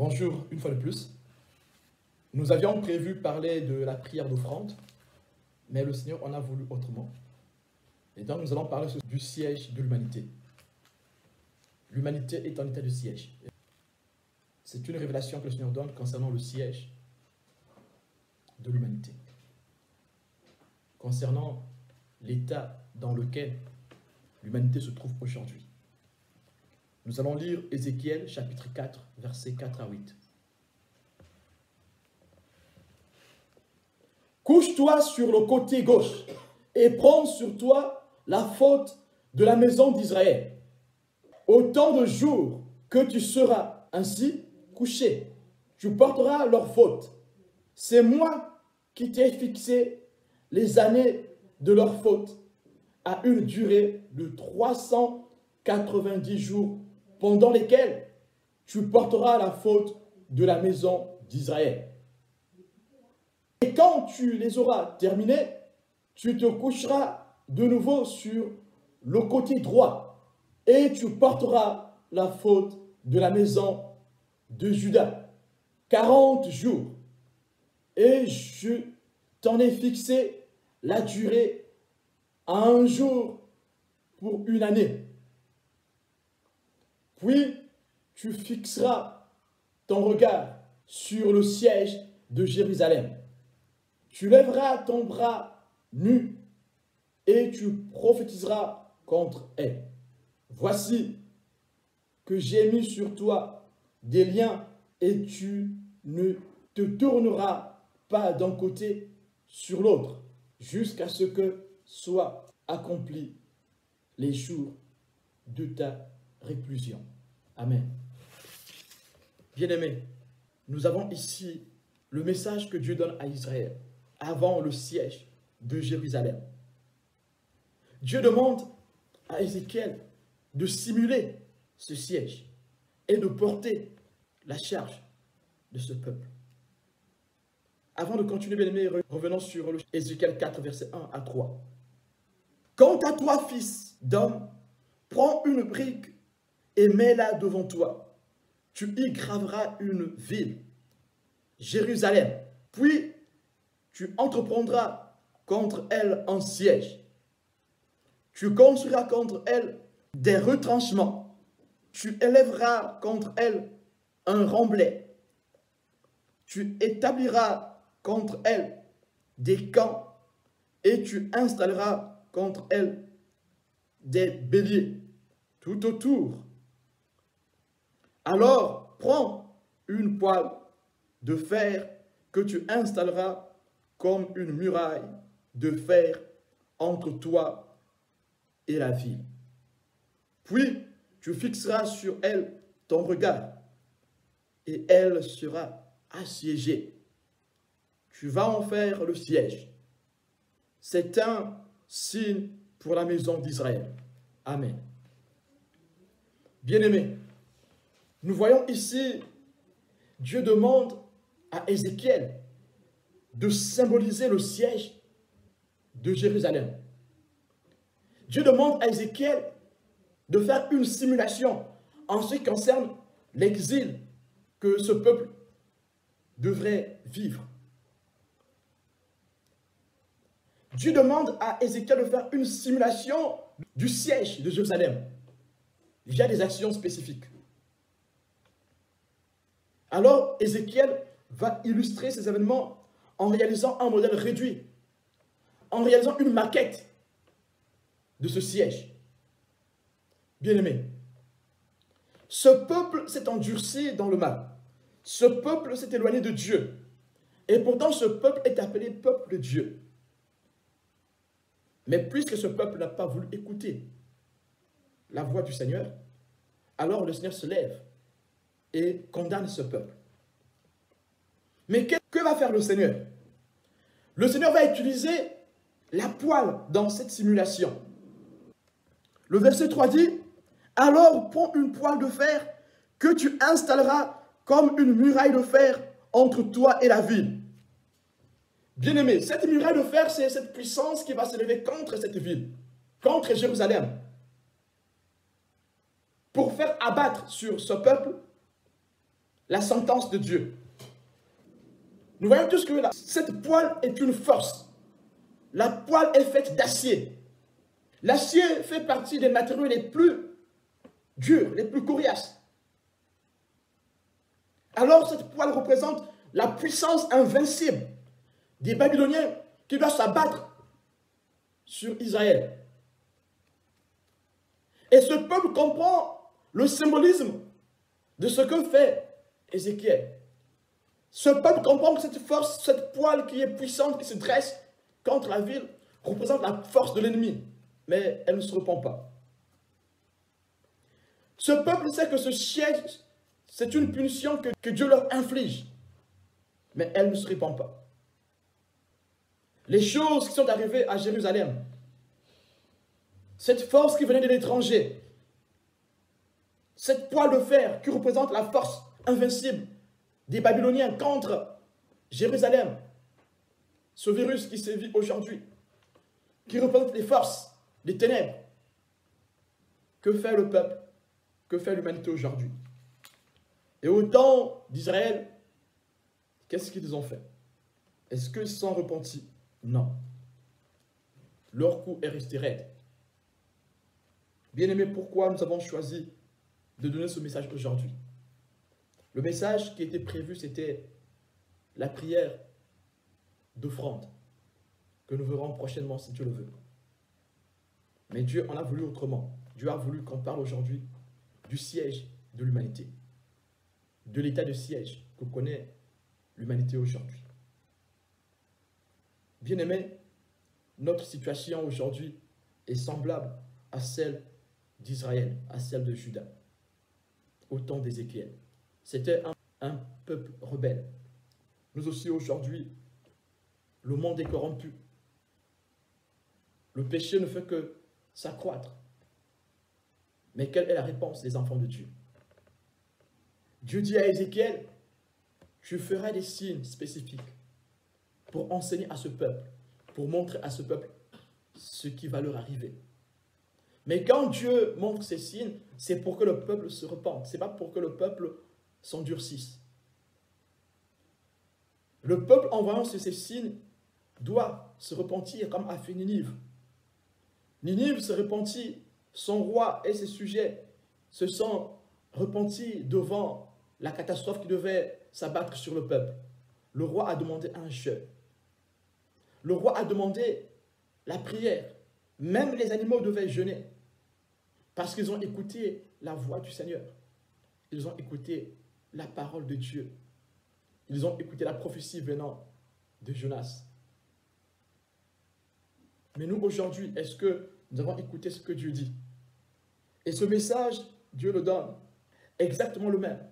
Bonjour, une fois de plus. Nous avions prévu parler de la prière d'offrande, mais le Seigneur en a voulu autrement. Et donc nous allons parler du siège de l'humanité. L'humanité est en état de siège. C'est une révélation que le Seigneur donne concernant le siège de l'humanité. Concernant l'état dans lequel l'humanité se trouve aujourd'hui. Nous allons lire Ézéchiel chapitre 4, versets 4 à 8. Couche-toi sur le côté gauche et prends sur toi la faute de la maison d'Israël. Autant de jours que tu seras ainsi couché, tu porteras leur faute. C'est moi qui t'ai fixé les années de leur faute à une durée de 390 jours pendant lesquels tu porteras la faute de la maison d'Israël. Et quand tu les auras terminés, tu te coucheras de nouveau sur le côté droit et tu porteras la faute de la maison de Juda. 40 jours. Et je t'en ai fixé la durée à un jour pour une année. Puis tu fixeras ton regard sur le siège de Jérusalem. Tu lèveras ton bras nu et tu prophétiseras contre elle. Voici que j'ai mis sur toi des liens et tu ne te tourneras pas d'un côté sur l'autre jusqu'à ce que soient accomplis les jours de ta réclusion. Amen. Bien-aimés, nous avons ici le message que Dieu donne à Israël avant le siège de Jérusalem. Dieu demande à Ézéchiel de simuler ce siège et de porter la charge de ce peuple. Avant de continuer, bien-aimés, revenons sur Ézéchiel 4, versets 1 à 3. Quant à toi, fils d'homme, prends une brique et mets-la devant toi. Tu y graveras une ville, Jérusalem. Puis tu entreprendras contre elle un siège. Tu construiras contre elle des retranchements. Tu élèveras contre elle un remblai. Tu établiras contre elle des camps et tu installeras contre elle des béliers tout autour. Alors, prends une poêle de fer que tu installeras comme une muraille de fer entre toi et la ville. Puis, tu fixeras sur elle ton regard et elle sera assiégée. Tu vas en faire le siège. C'est un signe pour la maison d'Israël. Amen. Bien-aimés, nous voyons ici, Dieu demande à Ézéchiel de symboliser le siège de Jérusalem. Dieu demande à Ézéchiel de faire une simulation en ce qui concerne l'exil que ce peuple devrait vivre. Dieu demande à Ézéchiel de faire une simulation du siège de Jérusalem via des actions spécifiques. Alors, Ézéchiel va illustrer ces événements en réalisant un modèle réduit, en réalisant une maquette de ce siège. Bien-aimé, ce peuple s'est endurci dans le mal. Ce peuple s'est éloigné de Dieu. Et pourtant, ce peuple est appelé peuple de Dieu. Mais puisque ce peuple n'a pas voulu écouter la voix du Seigneur, alors le Seigneur se lève et condamne ce peuple. Mais que va faire le Seigneur? Le Seigneur va utiliser la poêle dans cette simulation. Le verset 3 dit, « Alors prends une poêle de fer que tu installeras comme une muraille de fer entre toi et la ville. » Bien-aimé, cette muraille de fer, c'est cette puissance qui va se lever contre cette ville, contre Jérusalem, pour faire abattre sur ce peuple la sentence de Dieu. Nous voyons tous que cette poêle est une force. La poêle est faite d'acier. L'acier fait partie des matériaux les plus durs, les plus coriaces. Alors cette poêle représente la puissance invincible des Babyloniens qui doivent s'abattre sur Israël. Et ce peuple comprend le symbolisme de ce que fait Ézéchiel. Ce peuple comprend que cette force, cette poêle qui est puissante, qui se dresse contre la ville, représente la force de l'ennemi. Mais elle ne se repent pas. Ce peuple sait que ce siège, c'est une punition que Dieu leur inflige. Mais elle ne se répand pas. Les choses qui sont arrivées à Jérusalem, cette force qui venait de l'étranger, cette poêle de fer qui représente la force invincible des Babyloniens contre Jérusalem, ce virus qui sévit aujourd'hui, qui représente les forces des ténèbres. Que fait le peuple? Que fait l'humanité aujourd'hui? Et au temps d'Israël, qu'est-ce qu'ils ont fait? Est-ce qu'ils se sont repentis? Non. Leur coup est resté raide. Bien-aimés, pourquoi nous avons choisi de donner ce message aujourd'hui? Le message qui était prévu, c'était la prière d'offrande que nous verrons prochainement si Dieu le veut. Mais Dieu en a voulu autrement. Dieu a voulu qu'on parle aujourd'hui du siège de l'humanité, de l'état de siège que connaît l'humanité aujourd'hui. Bien-aimés, notre situation aujourd'hui est semblable à celle d'Israël, à celle de Juda, au temps d'Ézéchiel. C'était un peuple rebelle. Nous aussi aujourd'hui, le monde est corrompu. Le péché ne fait que s'accroître. Mais quelle est la réponse des enfants de Dieu? Dieu dit à Ézéchiel, tu feras des signes spécifiques pour enseigner à ce peuple, pour montrer à ce peuple ce qui va leur arriver. Mais quand Dieu montre ces signes, c'est pour que le peuple se repente. Ce n'est pas pour que le peuple s'endurcisse. Le peuple, en voyant ces signes, doit se repentir comme a fait Ninive. Ninive se repentit, son roi et ses sujets se sont repentis devant la catastrophe qui devait s'abattre sur le peuple. Le roi a demandé un jeûne. Le roi a demandé la prière. Même les animaux devaient jeûner parce qu'ils ont écouté la voix du Seigneur. Ils ont écouté la parole de Dieu. Ils ont écouté la prophétie venant de Jonas. Mais nous, aujourd'hui, est-ce que nous avons écouté ce que Dieu dit? Et ce message, Dieu le donne exactement le même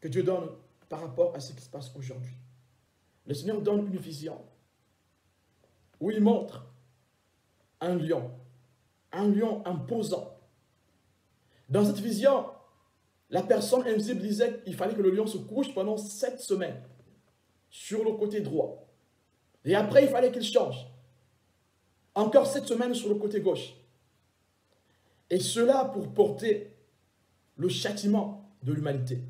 que Dieu donne par rapport à ce qui se passe aujourd'hui. Le Seigneur donne une vision où il montre un lion imposant. Dans cette vision, la personne invisible disait qu'il fallait que le lion se couche pendant 7 semaines sur le côté droit. Et après, il fallait qu'il change. Encore 7 semaines sur le côté gauche. Et cela pour porter le châtiment de l'humanité.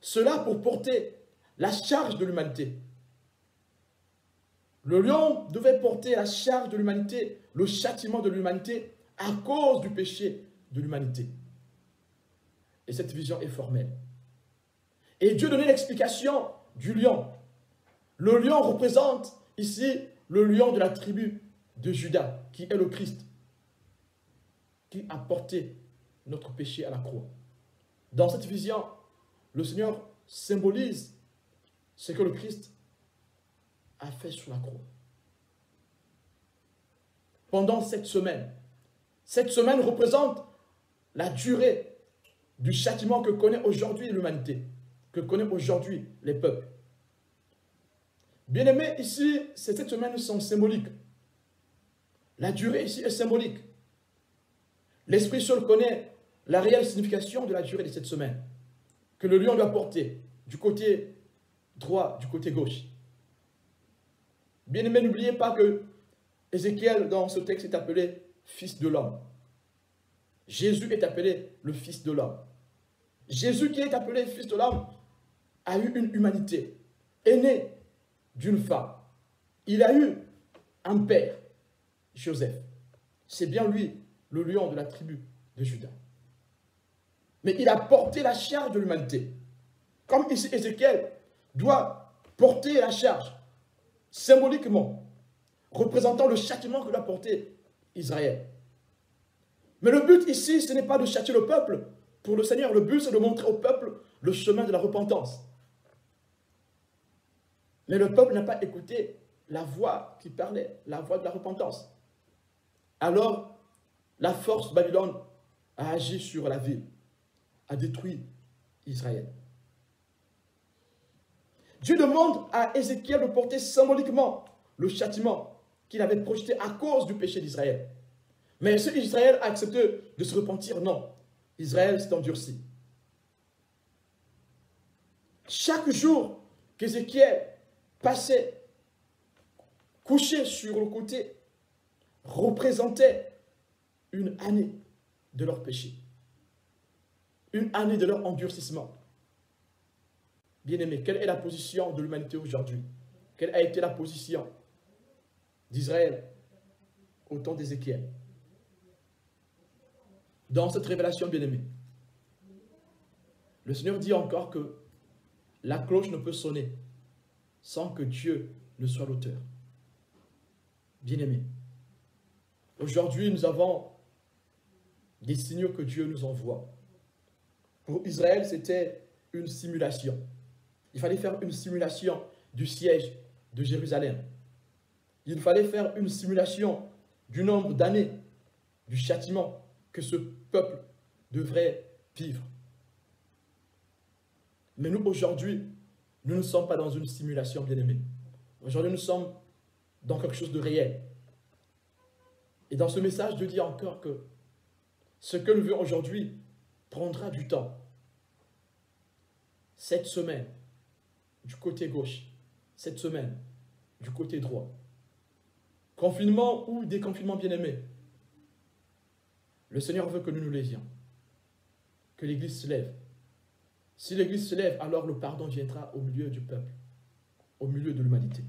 Cela pour porter la charge de l'humanité. Le lion devait porter la charge de l'humanité, le châtiment de l'humanité à cause du péché de l'humanité. Et cette vision est formelle. Et Dieu donnait l'explication du lion. Le lion représente ici le lion de la tribu de Juda, qui est le Christ, qui a porté notre péché à la croix. Dans cette vision, le Seigneur symbolise ce que le Christ a fait sur la croix. Pendant 7 semaines. 7 semaines représentent la durée du châtiment que connaît aujourd'hui l'humanité, que connaissent aujourd'hui les peuples. Bien-aimés, ici, ces 7 semaines sont symboliques. La durée ici est symbolique. L'Esprit seul connaît la réelle signification de la durée de cette semaine que le lion doit porter du côté droit, du côté gauche. Bien-aimés, n'oubliez pas que Ézéchiel, dans ce texte, est appelé Fils de l'homme. Jésus est appelé le Fils de l'homme. Jésus qui est appelé Fils de l'homme a eu une humanité, est né d'une femme. Il a eu un père, Joseph. C'est bien lui, le lion de la tribu de Juda. Mais il a porté la charge de l'humanité. Comme ici Ézéchiel doit porter la charge, symboliquement, représentant le châtiment que doit porter Israël. Mais le but ici, ce n'est pas de châtier le peuple pour le Seigneur. Le but, c'est de montrer au peuple le chemin de la repentance. Mais le peuple n'a pas écouté la voix qui parlait, la voix de la repentance. Alors, la force Babylone a agi sur la ville, a détruit Israël. Dieu demande à Ézéchiel de porter symboliquement le châtiment qu'il avait projeté à cause du péché d'Israël. Mais est-ce qu'Israël a accepté de se repentir? Non. Israël s'est endurci. Chaque jour qu'Ézéchiel passait couché sur le côté représentait une année de leur péché. Une année de leur endurcissement. Bien-aimés, quelle est la position de l'humanité aujourd'hui? Quelle a été la position d'Israël au temps d'Ézéchiel? Dans cette révélation, bien-aimés, le Seigneur dit encore que la cloche ne peut sonner sans que Dieu ne soit l'auteur. Bien-aimés, aujourd'hui, nous avons des signaux que Dieu nous envoie. Pour Israël, c'était une simulation. Il fallait faire une simulation du siège de Jérusalem. Il fallait faire une simulation du nombre d'années du châtiment que ce peuple devrait vivre. Mais nous, aujourd'hui, nous ne sommes pas dans une simulation, bien-aimés. Aujourd'hui, nous sommes dans quelque chose de réel. Et dans ce message, Dieu dit encore que ce que nous vivons aujourd'hui prendra du temps. Cette semaine, du côté gauche, cette semaine, du côté droit. Confinement ou déconfinement, bien-aimé. Le Seigneur veut que nous nous lévions, que l'Église se lève. Si l'Église se lève, alors le pardon viendra au milieu du peuple, au milieu de l'humanité.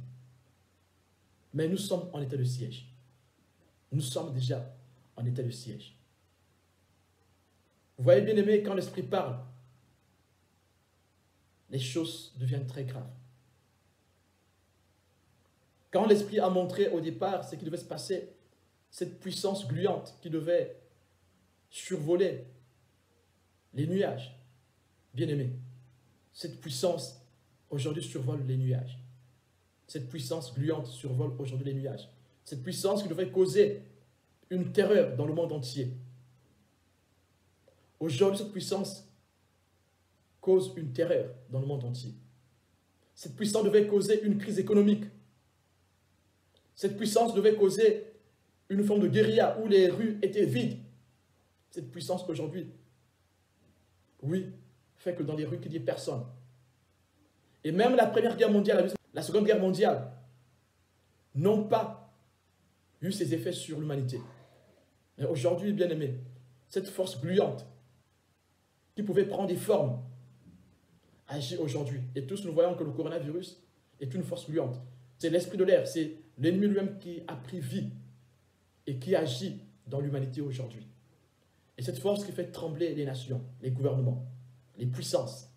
Mais nous sommes en état de siège. Nous sommes déjà en état de siège. Vous voyez, bien-aimés, quand l'Esprit parle, les choses deviennent très graves. Quand l'Esprit a montré au départ ce qui devait se passer, cette puissance gluante qui devait survoler les nuages, bien-aimés, cette puissance aujourd'hui survole les nuages. Cette puissance gluante survole aujourd'hui les nuages. Cette puissance qui devrait causer une terreur dans le monde entier. Aujourd'hui, cette puissance cause une terreur dans le monde entier. Cette puissance devait causer une crise économique. Cette puissance devait causer une forme de guérilla où les rues étaient vides. Cette puissance aujourd'hui, oui, fait que dans les rues, qu'il n'y ait personne. Et même la Première Guerre mondiale, la Seconde Guerre mondiale, n'ont pas eu ces effets sur l'humanité. Mais aujourd'hui, bien aimé, cette force gluante qui pouvait prendre des formes agit aujourd'hui. Et tous nous voyons que le coronavirus est une force gluante. C'est l'esprit de l'air, c'est l'ennemi lui-même qui a pris vie et qui agit dans l'humanité aujourd'hui. Et cette force qui fait trembler les nations, les gouvernements, les puissances.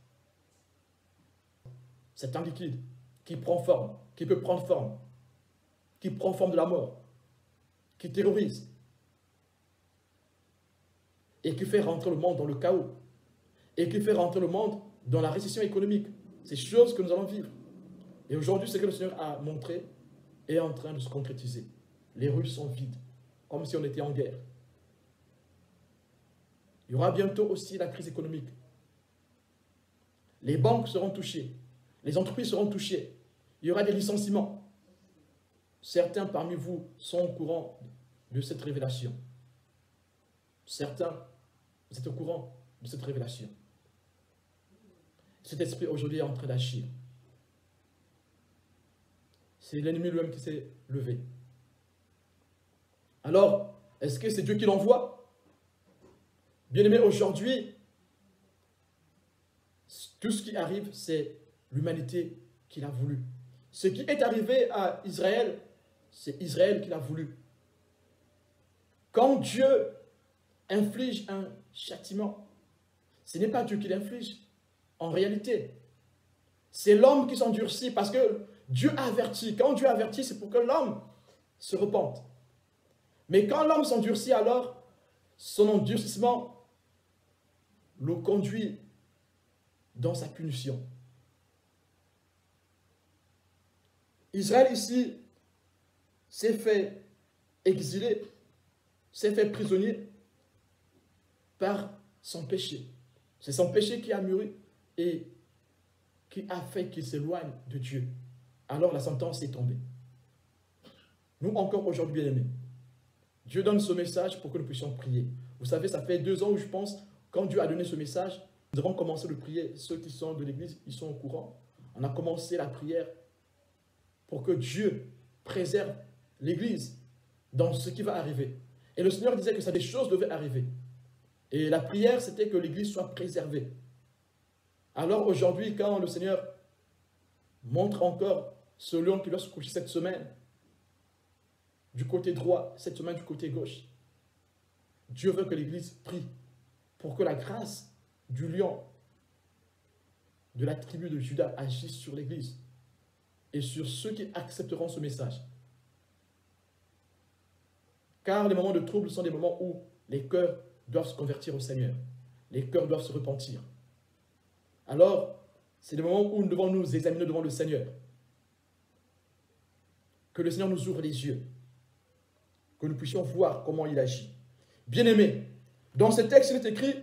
C'est un liquide qui prend forme, qui peut prendre forme, qui prend forme de la mort, qui terrorise et qui fait rentrer le monde dans le chaos et qui fait rentrer le monde dans la récession économique. C'est chose que nous allons vivre. Et aujourd'hui, ce que le Seigneur a montré est en train de se concrétiser. Les rues sont vides, comme si on était en guerre. Il y aura bientôt aussi la crise économique. Les banques seront touchées. Les entreprises seront touchées. Il y aura des licenciements. Certains parmi vous sont au courant de cette révélation. Certains, vous êtes au courant de cette révélation. Cet esprit aujourd'hui est en train d'agir. C'est l'ennemi lui-même qui s'est levé. Alors, est-ce que c'est Dieu qui l'envoie? Bien-aimé, aujourd'hui, Tout ce qui arrive, c'est l'humanité qui l'a voulu. Ce qui est arrivé à Israël, c'est Israël qui l'a voulu. Quand Dieu inflige un châtiment, ce n'est pas Dieu qui l'inflige. En réalité, c'est l'homme qui s'endurcit parce que Dieu avertit. Quand Dieu avertit, c'est pour que l'homme se repente. Mais quand l'homme s'endurcit, alors, son endurcissement le conduit dans sa punition. Israël ici s'est fait exiler, s'est fait prisonnier par son péché. C'est son péché qui a mûri et qui a fait qu'il s'éloigne de Dieu. Alors la sentence est tombée. Nous encore aujourd'hui, bien-aimés, Dieu donne ce message pour que nous puissions prier. Vous savez, ça fait 2 ans où je pense, quand Dieu a donné ce message, nous avons commencé de prier. Ceux qui sont de l'église, ils sont au courant. On a commencé la prière pour que Dieu préserve l'église dans ce qui va arriver. Et le Seigneur disait que ça, des choses devaient arriver. Et la prière, c'était que l'église soit préservée. Alors aujourd'hui, quand le Seigneur montre encore ce lion qui doit se coucher cette semaine, du côté droit, cette semaine du côté gauche, Dieu veut que l'église prie pour que la grâce du lion de la tribu de Juda agisse sur l'église et sur ceux qui accepteront ce message. Car les moments de trouble sont des moments où les cœurs doivent se convertir au Seigneur. Les cœurs doivent se repentir. Alors, c'est des moments où nous devons nous examiner devant le Seigneur. Que le Seigneur nous ouvre les yeux. Que nous puissions voir comment il agit. Bien-aimés, dans ce texte, il est écrit,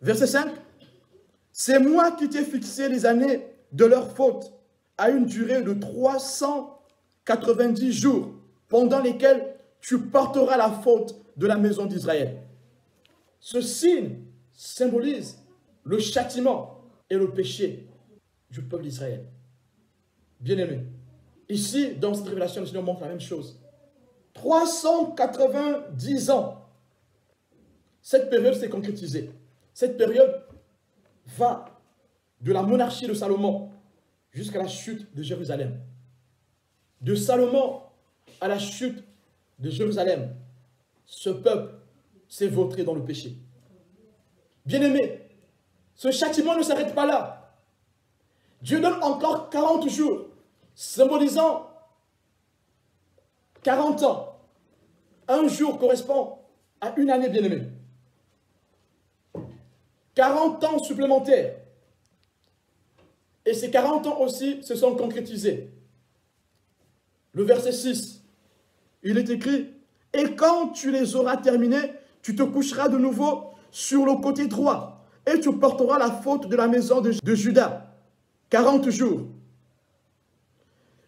verset 5, « C'est moi qui t'ai fixé les années de leur faute à une durée de 390 jours, pendant lesquels tu porteras la faute de la maison d'Israël. » Ce signe symbolise le châtiment et le péché du peuple d'Israël. Bien-aimés, ici, dans cette révélation, le Seigneur montre la même chose. 390 ans, cette période s'est concrétisée. Cette période va de la monarchie de Salomon jusqu'à la chute de Jérusalem. De Salomon à la chute de Jérusalem, ce peuple s'est vautré dans le péché. Bien-aimés, ce châtiment ne s'arrête pas là. Dieu donne encore 40 jours, symbolisant 40 ans. Un jour correspond à une année, bien-aimés. 40 ans supplémentaires. Et ces 40 ans aussi se sont concrétisés. Le verset 6, il est écrit, « Et quand tu les auras terminés, tu te coucheras de nouveau sur le côté droit, et tu porteras la faute de la maison de Juda. 40 jours.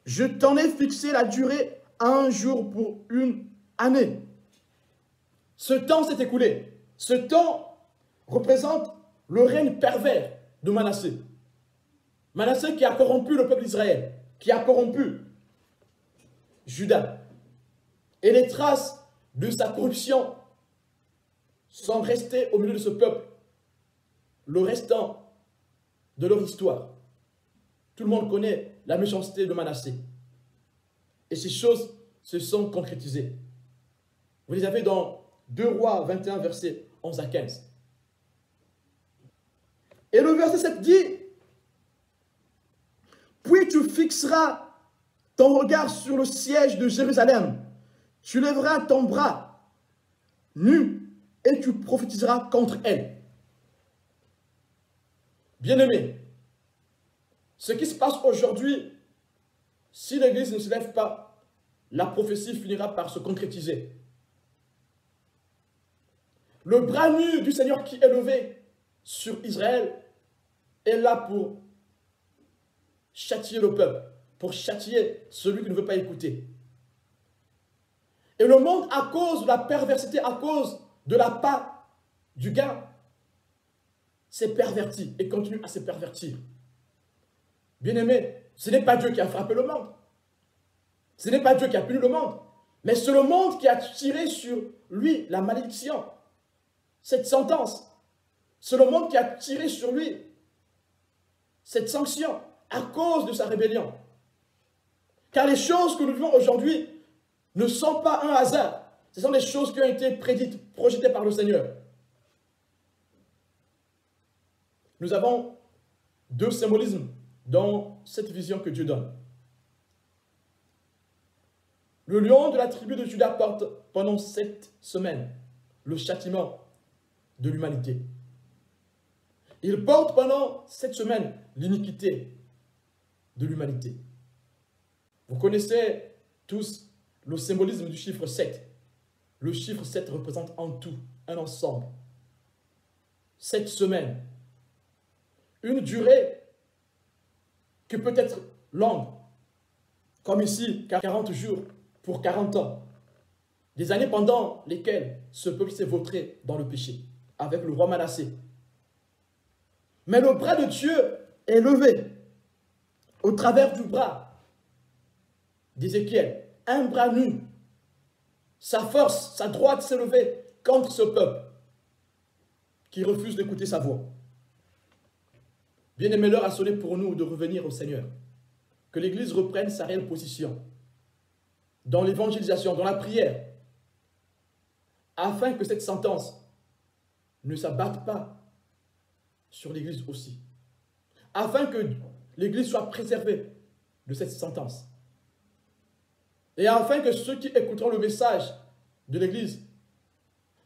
Je t'en ai fixé la durée à un jour pour une année. » Ce temps s'est écoulé. Ce temps représente le règne pervers de Manassé. Manassé qui a corrompu le peuple d'Israël, qui a corrompu Juda. Et les traces de sa corruption sont restées au milieu de ce peuple, le restant de leur histoire. Tout le monde connaît la méchanceté de Manassé. Et ces choses se sont concrétisées. Vous les avez dans 2 Rois 21, versets 11 à 15. Et le verset 7 dit, « Puis tu fixeras ton regard sur le siège de Jérusalem, tu lèveras ton bras nu et tu prophétiseras contre elle. » Bien-aimés, ce qui se passe aujourd'hui, si l'Église ne se lève pas, la prophétie finira par se concrétiser. Le bras nu du Seigneur qui est levé sur Israël est là pour châtier le peuple, pour châtier celui qui ne veut pas écouter. Et le monde, à cause de la perversité, à cause de la part du gain, s'est perverti et continue à se pervertir. Bien-aimés, ce n'est pas Dieu qui a frappé le monde. Ce n'est pas Dieu qui a puni le monde. Mais c'est le monde qui a tiré sur lui la malédiction. Cette sentence. C'est le monde qui a tiré sur lui cette sanction à cause de sa rébellion. Car les choses que nous vivons aujourd'hui ne sont pas un hasard. Ce sont des choses qui ont été prédites, projetées par le Seigneur. Nous avons deux symbolismes dans cette vision que Dieu donne. Le lion de la tribu de Juda porte pendant 7 semaines le châtiment de l'humanité. Il porte pendant 7 semaines l'iniquité de l'humanité. Vous connaissez tous le symbolisme du chiffre 7. Le chiffre 7 représente en tout un ensemble. 7 semaines. Une durée qui peut être longue, comme ici, 40 jours pour 40 ans. Des années pendant lesquelles ce peuple s'est vautré dans le péché, avec le roi Manassé. Mais le bras de Dieu est levé au travers du bras d'Ézéchiel, un bras nu. Sa force, sa droite s'est levée contre ce peuple qui refuse d'écouter sa voix. Bien-aimé, l'heure a sonné pour nous de revenir au Seigneur. Que l'Église reprenne sa réelle position dans l'évangélisation, dans la prière, afin que cette sentence ne s'abatte pas sur l'Église aussi. Afin que l'Église soit préservée de cette sentence. Et afin que ceux qui écouteront le message de l'Église,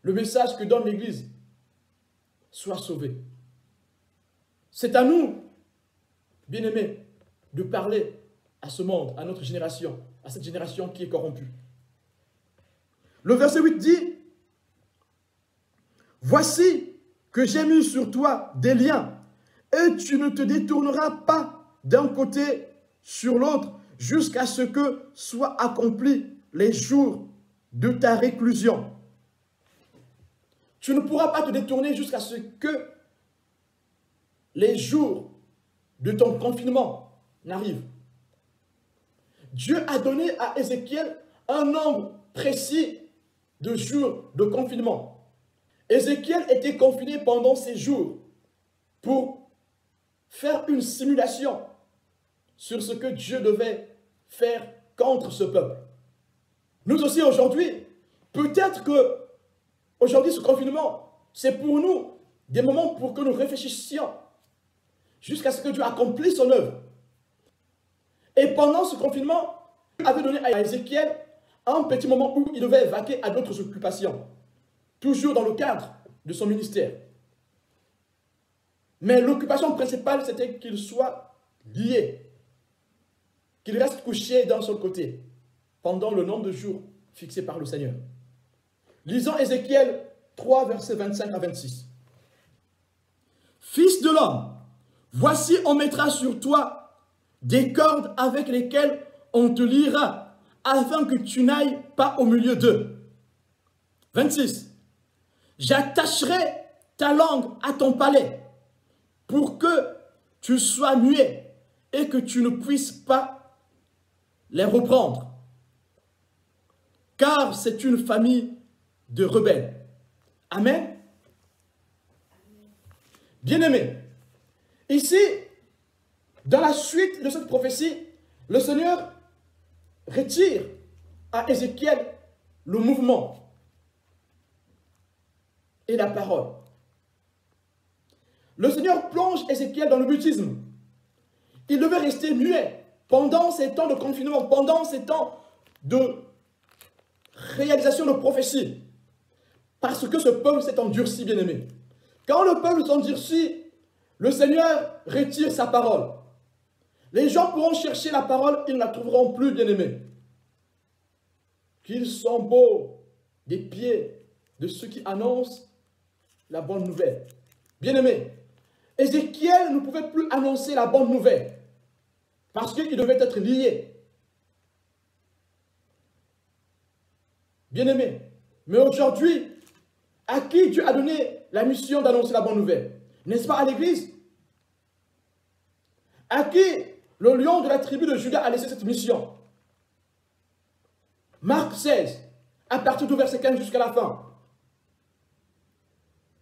le message que donne l'Église, soient sauvés. C'est à nous, bien-aimés, de parler à ce monde, à notre génération, à cette génération qui est corrompue. Le verset 8 dit, « Voici que j'ai mis sur toi des liens, et tu ne te détourneras pas d'un côté sur l'autre, jusqu'à ce que soient accomplis les jours de ta réclusion. » Tu ne pourras pas te détourner jusqu'à ce que les jours de ton confinement n'arrivent. Dieu a donné à Ézéchiel un nombre précis de jours de confinement. Ézéchiel était confiné pendant ces jours pour faire une simulation sur ce que Dieu devait faire contre ce peuple. Nous aussi aujourd'hui, peut-être que aujourd'hui ce confinement, c'est pour nous des moments pour que nous réfléchissions jusqu'à ce que Dieu accomplisse son œuvre. Et pendant ce confinement, Dieu avait donné à Ézéchiel un petit moment où il devait vaquer à d'autres occupations, toujours dans le cadre de son ministère. Mais l'occupation principale, c'était qu'il soit lié, qu'il reste couché d'un seul côté, pendant le nombre de jours fixé par le Seigneur. Lisons Ézéchiel 3, versets 25 à 26. « Fils de l'homme, voici on mettra sur toi des cordes avec lesquelles on te liera, afin que tu n'ailles pas au milieu d'eux. » 26. « J'attacherai ta langue à ton palais, pour que tu sois muet et que tu ne puisses pas les reprendre. Car c'est une famille de rebelles. » Amen. Bien-aimés, ici, dans la suite de cette prophétie, le Seigneur retire à Ézéchiel le mouvement et la parole. Le Seigneur plonge Ézéchiel dans le mutisme. Il devait rester muet pendant ces temps de confinement, pendant ces temps de réalisation de prophétie. Parce que ce peuple s'est endurci, bien-aimé. Quand le peuple s'endurcit, le Seigneur retire sa parole. Les gens pourront chercher la parole, ils ne la trouveront plus, bien-aimés. Qu'ils sont beaux des pieds de ceux qui annoncent la bonne nouvelle. Bien-aimés, Ézéchiel ne pouvait plus annoncer la bonne nouvelle parce qu'il devait être lié. Bien-aimés, mais aujourd'hui, à qui Dieu a donné la mission d'annoncer la bonne nouvelle? N'est-ce pas à l'Église? À qui le lion de la tribu de Juda a laissé cette mission? Marc 16, à partir du verset 15 jusqu'à la fin.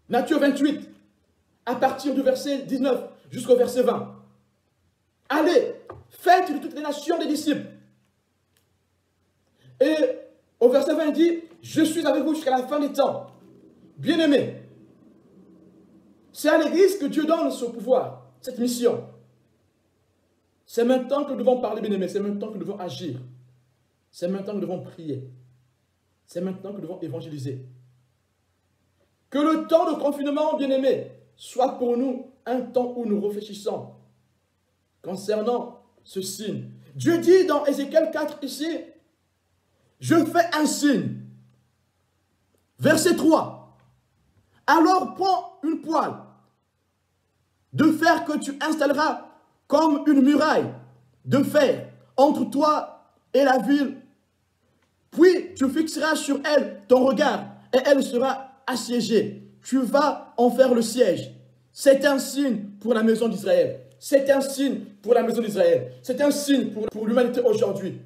Matthieu 28, à partir du verset 19 jusqu'au verset 20. allez, faites de toutes les nations des disciples. Et au verset 20, il dit, je suis avec vous jusqu'à la fin des temps. Bien-aimés, c'est à l'Église que Dieu donne ce pouvoir, cette mission. C'est maintenant que nous devons parler, bien-aimés, c'est maintenant que nous devons agir. C'est maintenant que nous devons prier. C'est maintenant que nous devons évangéliser. Que le temps de confinement, bien-aimés, soit pour nous un temps où nous réfléchissons concernant ce signe. Dieu dit dans Ézéchiel 4 ici, je fais un signe. Verset 3. Alors prends une poêle de fer que tu installeras comme une muraille de fer entre toi et la ville. Puis tu fixeras sur elle ton regard et elle sera assiégée. Tu vas en faire le siège. C'est un signe pour la maison d'Israël. C'est un signe pour la maison d'Israël. C'est un signe pour l'humanité aujourd'hui.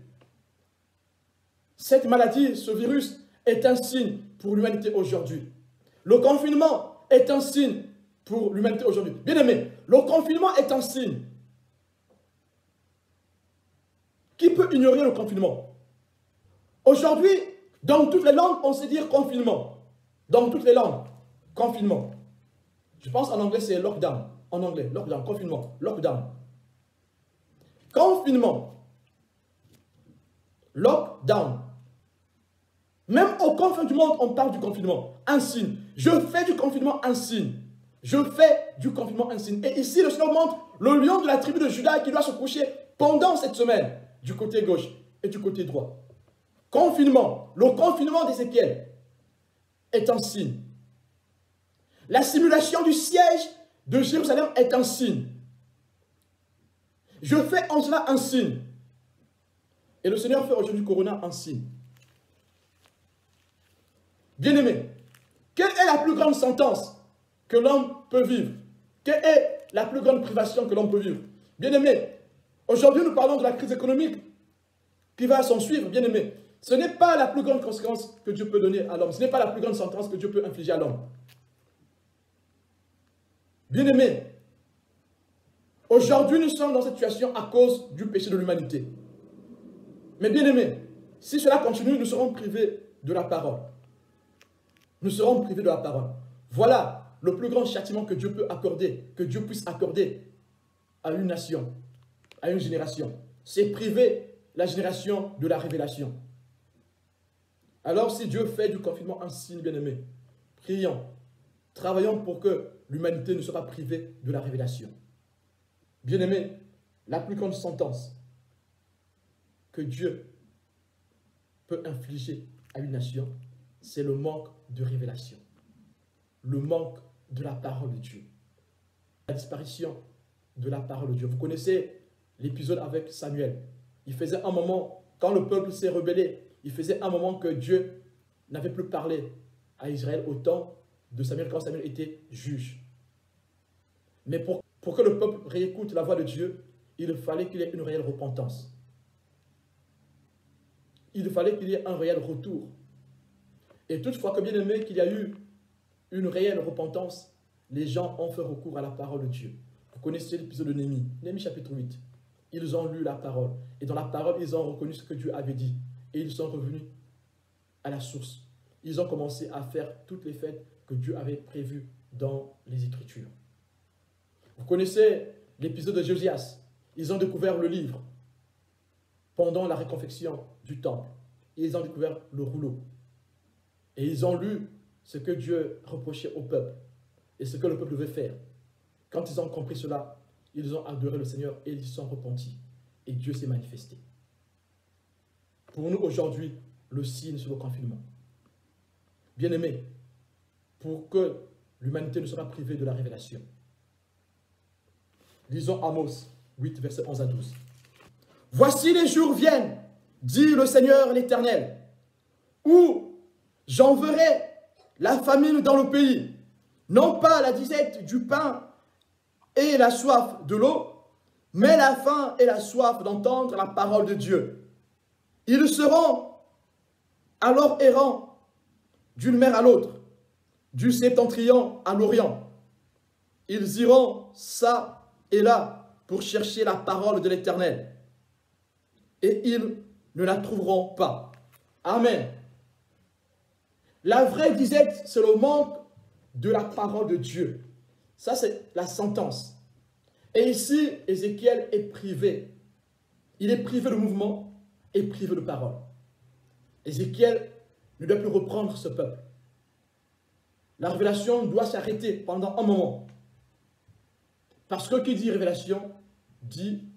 Cette maladie, ce virus, est un signe pour l'humanité aujourd'hui. Le confinement est un signe pour l'humanité aujourd'hui. Bien aimé, le confinement est un signe. Qui peut ignorer le confinement? Aujourd'hui, dans toutes les langues, on sait dire confinement. Dans toutes les langues, confinement. Je pense en anglais, c'est lockdown. En anglais, lockdown, confinement, lockdown. Confinement. Lockdown. Même au confins du monde, on parle du confinement. Un signe. Je fais du confinement un signe. Je fais du confinement un signe. Et ici, le Seigneur montre le lion de la tribu de Juda qui doit se coucher pendant cette semaine, du côté gauche et du côté droit. Confinement. Le confinement d'Ézéchiel est un signe. La simulation du siège de Jérusalem est un signe. Je fais en cela un signe. Et le Seigneur fait aujourd'hui Corona un signe. Bien-aimé, quelle est la plus grande sentence que l'homme peut vivre? Quelle est la plus grande privation que l'homme peut vivre? Bien-aimé, aujourd'hui nous parlons de la crise économique qui va s'en suivre, bien-aimé. Ce n'est pas la plus grande conséquence que Dieu peut donner à l'homme. Ce n'est pas la plus grande sentence que Dieu peut infliger à l'homme. Bien-aimé, aujourd'hui nous sommes dans cette situation à cause du péché de l'humanité. Mais bien-aimé, si cela continue, nous serons privés de la parole. Nous serons privés de la parole. Voilà le plus grand châtiment que Dieu peut accorder, que Dieu puisse accorder à une nation, à une génération. C'est priver la génération de la révélation. Alors si Dieu fait du confinement un signe, bien-aimé, prions, travaillons pour que l'humanité ne soit pas privée de la révélation. Bien-aimé, la plus grande sentence que Dieu peut infliger à une nation, c'est le manque de révélation, le manque de la parole de Dieu, la disparition de la parole de Dieu. Vous connaissez l'épisode avec Samuel. Il faisait un moment, quand le peuple s'est rebellé, il faisait un moment que Dieu n'avait plus parlé à Israël au temps de Samuel, quand Samuel était juge. Mais pour que le peuple réécoute la voix de Dieu, il fallait qu'il y ait une réelle repentance. Il fallait qu'il y ait un réel retour. Et toutefois que bien aimé qu'il y a eu une réelle repentance, les gens ont fait recours à la parole de Dieu. Vous connaissez l'épisode de Néhémie, Néhémie chapitre 8. Ils ont lu la parole. Et dans la parole, ils ont reconnu ce que Dieu avait dit. Et ils sont revenus à la source. Ils ont commencé à faire toutes les fêtes que Dieu avait prévues dans les Écritures. Vous connaissez l'épisode de Josias. Ils ont découvert le livre pendant la réconfection du temple. Ils ont découvert le rouleau. Et ils ont lu ce que Dieu reprochait au peuple et ce que le peuple devait faire. Quand ils ont compris cela, ils ont adoré le Seigneur et ils se sont repentis. Et Dieu s'est manifesté. Pour nous aujourd'hui, le signe sur le confinement. Bien-aimés, pour que l'humanité ne soit pas privée de la révélation. Lisons Amos 8, versets 11 à 12. Voici les jours viennent, dit le Seigneur l'Éternel, où j'enverrai la famine dans le pays, non pas la disette du pain et la soif de l'eau, mais la faim et la soif d'entendre la parole de Dieu. Ils seront alors errants d'une mer à l'autre, du septentrion à l'orient. Ils iront ça et là pour chercher la parole de l'Éternel, et ils ne la trouveront pas. Amen. La vraie disette, c'est le manque de la parole de Dieu. Ça, c'est la sentence. Et ici, Ézéchiel est privé. Il est privé de mouvement et privé de parole. Ézéchiel ne doit plus reprendre ce peuple. La révélation doit s'arrêter pendant un moment. Parce que qui dit révélation, dit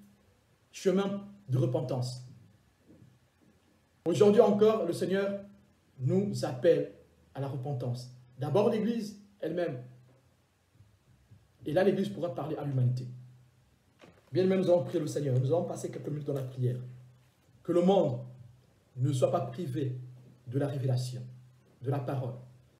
chemin de repentance. Aujourd'hui encore, le Seigneur nous appelle à la repentance. D'abord l'Église elle-même. Et là, l'Église pourra parler à l'humanité. Bien même, nous allons prier le Seigneur. Nous allons passer quelques minutes dans la prière. Que le monde ne soit pas privé de la révélation, de la parole.